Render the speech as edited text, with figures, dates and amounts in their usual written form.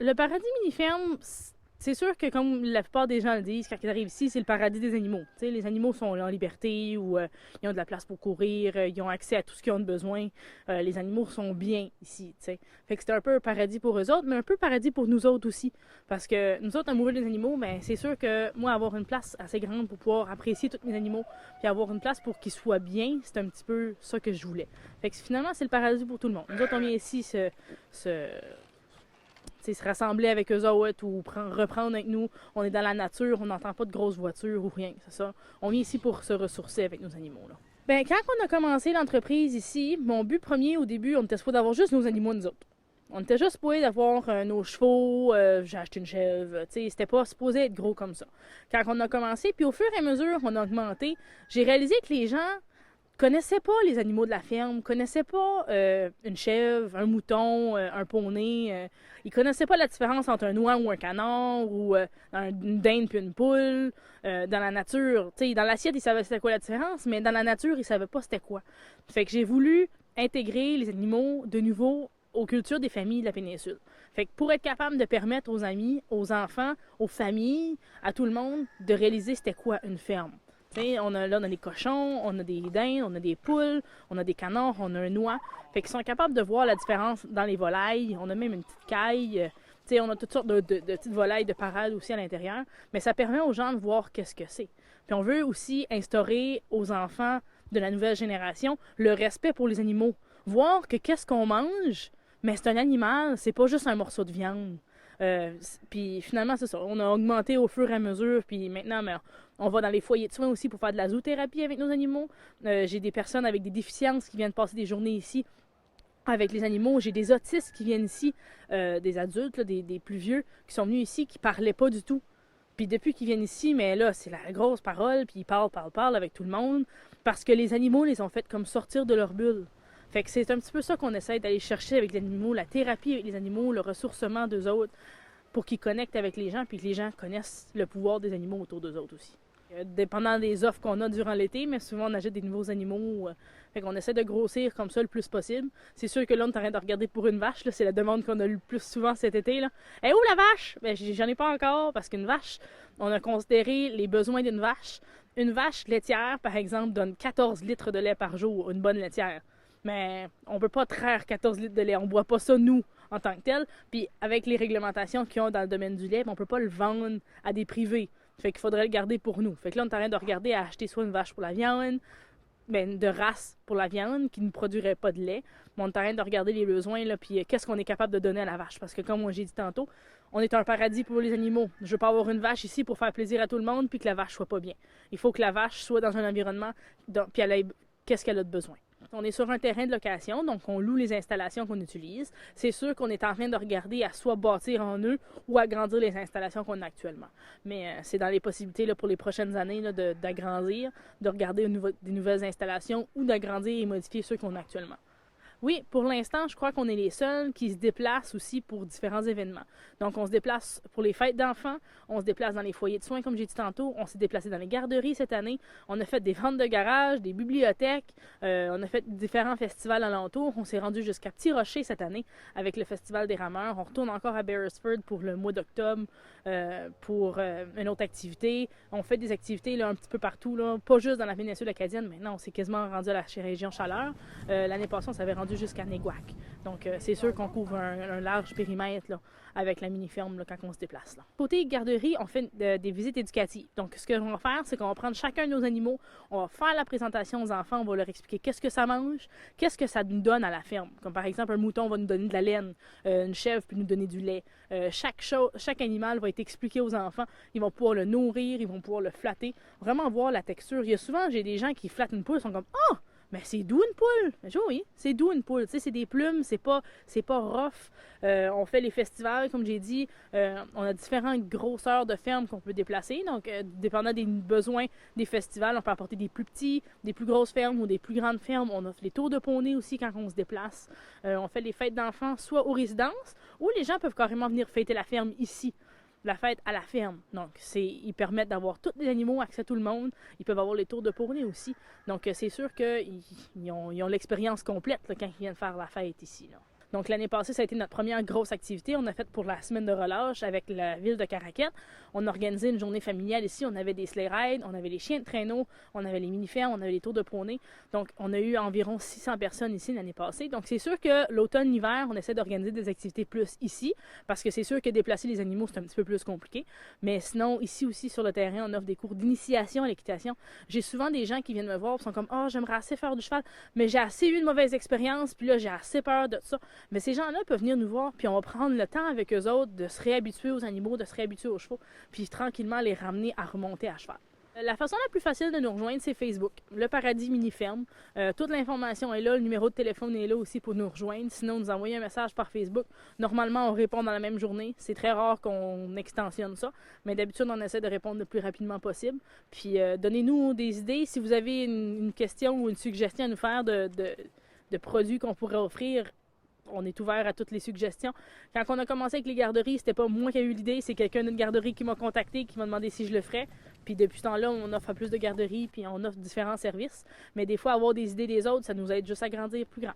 Le paradis mini-ferme, c'est sûr que comme la plupart des gens le disent, quand ils arrivent ici, c'est le paradis des animaux. T'sais, les animaux sont là en liberté ou ils ont de la place pour courir, ils ont accès à tout ce qu'ils ont besoin. Les animaux sont bien ici. T'sais. Fait que c'est un peu un paradis pour eux autres, mais un peu paradis pour nous autres aussi. Parce que nous autres, amoureux des animaux, ben, c'est sûr que moi, avoir une place assez grande pour pouvoir apprécier tous mes animaux, puis avoir une place pour qu'ils soient bien, c'est un petit peu ça que je voulais. Fait que finalement, c'est le paradis pour tout le monde. Nous autres, on vient ici se rassembler avec eux autres ou reprendre avec nous. On est dans la nature, on n'entend pas de grosses voitures ou rien, c'est ça. On vient ici pour se ressourcer avec nos animaux, là. Ben, quand on a commencé l'entreprise ici, mon but premier au début, on était supposé d'avoir juste nos animaux, nous autres. On était juste supposé d'avoir nos chevaux, j'ai acheté une chèvre, tu sais, c'était pas supposé être gros comme ça. Quand on a commencé, puis au fur et à mesure, on a augmenté, j'ai réalisé que les gens connaissaient pas les animaux de la ferme, connaissaient pas une chèvre, un mouton, un poney. Ils connaissaient pas la différence entre un oie ou un canard ou une dinde puis une poule. Dans la nature, tu sais, dans l'assiette, ils savaient c'était quoi la différence, mais dans la nature, ils savaient pas c'était quoi. Fait que j'ai voulu intégrer les animaux de nouveau aux cultures des familles de la péninsule. Fait que pour être capable de permettre aux amis, aux enfants, aux familles, à tout le monde, de réaliser c'était quoi une ferme. On a des cochons, on a des dindes, on a des poules, on a des canards, on a un oie. Fait qu'ils sont capables de voir la différence dans les volailles. On a même une petite caille. On a toutes sortes de petites volailles de parade aussi à l'intérieur. Mais ça permet aux gens de voir qu'est-ce que c'est. Puis on veut aussi instaurer aux enfants de la nouvelle génération le respect pour les animaux. Voir que qu'est-ce qu'on mange, mais c'est un animal, c'est pas juste un morceau de viande. Puis finalement, c'est ça. On a augmenté au fur et à mesure. Puis maintenant, on va dans les foyers de soins aussi pour faire de la zoothérapie avec nos animaux. J'ai des personnes avec des déficiences qui viennent passer des journées ici avec les animaux. J'ai des autistes qui viennent ici, des adultes, là, des plus vieux, qui sont venus ici, qui parlaient pas du tout. Puis depuis qu'ils viennent ici, mais là, c'est la grosse parole, puis ils parlent avec tout le monde, parce que les animaux les ont fait comme sortir de leur bulle. Fait que c'est un petit peu ça qu'on essaie d'aller chercher avec les animaux, la thérapie avec les animaux, le ressourcement d'eux autres, pour qu'ils connectent avec les gens, puis que les gens connaissent le pouvoir des animaux autour d'eux autres aussi. Dépendant des offres qu'on a durant l'été, mais souvent on achète des nouveaux animaux. Fait qu'on essaie de grossir comme ça le plus possible. C'est sûr que là, on est en train de regarder pour une vache. Là, c'est la demande qu'on a le plus souvent cet été. Là. Et où la vache? Ben, j'en ai pas encore parce qu'une vache, on a considéré les besoins d'une vache. Une vache laitière, par exemple, donne 14 litres de lait par jour, une bonne laitière. Mais on peut pas traire 14 litres de lait. On boit pas ça, nous, en tant que tel. Puis avec les réglementations qu'ils ont dans le domaine du lait, on peut pas le vendre à des privés. Fait qu'il faudrait le garder pour nous. Fait que là, on est en train de regarder à acheter soit une vache pour la viande, ben, de race pour la viande qui ne produirait pas de lait. Mais on est en train de regarder les besoins, là, puis qu'est-ce qu'on est capable de donner à la vache. Parce que comme moi j'ai dit tantôt, on est un paradis pour les animaux. Je veux pas avoir une vache ici pour faire plaisir à tout le monde puis que la vache soit pas bien. Il faut que la vache soit dans un environnement, puis elle ait qu'est-ce qu'elle a de besoin. On est sur un terrain de location, donc on loue les installations qu'on utilise. C'est sûr qu'on est en train de regarder à soit bâtir en eux ou agrandir les installations qu'on a actuellement. Mais c'est dans les possibilités là, pour les prochaines années là, d'agrandir, de regarder des nouvelles installations ou d'agrandir et modifier ceux qu'on a actuellement. Oui, pour l'instant, je crois qu'on est les seuls qui se déplacent aussi pour différents événements. Donc, on se déplace pour les fêtes d'enfants, on se déplace dans les foyers de soins, comme j'ai dit tantôt, on s'est déplacé dans les garderies cette année, on a fait des ventes de garage, des bibliothèques, on a fait différents festivals alentours, on s'est rendu jusqu'à Petit Rocher cette année avec le Festival des Rameurs, on retourne encore à Beresford pour le mois d'octobre pour une autre activité. On fait des activités là, un petit peu partout, là, pas juste dans la péninsule acadienne, maintenant on s'est quasiment rendu à la région Chaleur. L'année passée, on s'avait rendu jusqu'à Neguac. Donc, c'est sûr qu'on couvre un large périmètre là, avec la mini-ferme là, quand on se déplace. Là. Côté garderie, on fait des visites éducatives. Donc, ce qu'on va faire, c'est qu'on va prendre chacun de nos animaux, on va faire la présentation aux enfants, on va leur expliquer qu'est-ce que ça mange, qu'est-ce que ça nous donne à la ferme. Comme par exemple, un mouton va nous donner de la laine, une chèvre peut nous donner du lait. Chaque animal va être expliqué aux enfants. Ils vont pouvoir le nourrir, ils vont pouvoir le flatter, vraiment voir la texture. Il y a souvent, j'ai des gens qui flattent une poule, ils sont comme « Oh! » Mais c'est doux une poule. Mais oui, c'est doux une poule. Tu sais, c'est des plumes, c'est pas rough. On fait les festivals, comme j'ai dit. On a différentes grosseurs de fermes qu'on peut déplacer. Donc, dépendant des besoins des festivals, on peut apporter des plus petits, des plus grosses fermes ou des plus grandes fermes. On offre les tours de poney aussi quand on se déplace. On fait les fêtes d'enfants soit aux résidences ou les gens peuvent carrément venir fêter la ferme ici. La fête à la ferme. Donc, ils permettent d'avoir tous les animaux, accès à tout le monde. Ils peuvent avoir les tours de poney aussi. Donc, c'est sûr qu'ils ont l'expérience complète là, quand ils viennent faire la fête ici. Là. Donc l'année passée, ça a été notre première grosse activité. On a fait pour la semaine de relâche avec la ville de Caraquette. On a organisé une journée familiale ici. On avait des sleigh rides, on avait les chiens de traîneau, on avait les mini-fermes, on avait les tours de poney. Donc on a eu environ 600 personnes ici l'année passée. Donc c'est sûr que l'automne, l'hiver, on essaie d'organiser des activités plus ici parce que c'est sûr que déplacer les animaux, c'est un petit peu plus compliqué. Mais sinon, ici aussi sur le terrain, on offre des cours d'initiation à l'équitation. J'ai souvent des gens qui viennent me voir et sont comme « Ah, j'aimerais assez faire du cheval, mais j'ai assez eu de mauvaises expériences, puis là, j'ai assez peur de ça. » Mais ces gens-là peuvent venir nous voir, puis on va prendre le temps avec eux autres de se réhabituer aux animaux, de se réhabituer aux chevaux, puis tranquillement les ramener à remonter à cheval. La façon la plus facile de nous rejoindre, c'est Facebook. Le Paradis Mini-Ferme. Toute l'information est là, le numéro de téléphone est là aussi pour nous rejoindre. Sinon, nous envoyer un message par Facebook. Normalement, on répond dans la même journée. C'est très rare qu'on extensionne ça, mais d'habitude, on essaie de répondre le plus rapidement possible. Puis, donnez-nous des idées. Si vous avez une question ou une suggestion à nous faire de produits qu'on pourrait offrir, on est ouvert à toutes les suggestions. Quand on a commencé avec les garderies, c'était pas moi qui ai eu l'idée, c'est quelqu'un d'une garderie qui m'a contacté, qui m'a demandé si je le ferais. Puis depuis ce temps-là, on offre plus de garderies, puis on offre différents services. Mais des fois, avoir des idées des autres, ça nous aide juste à grandir plus grand.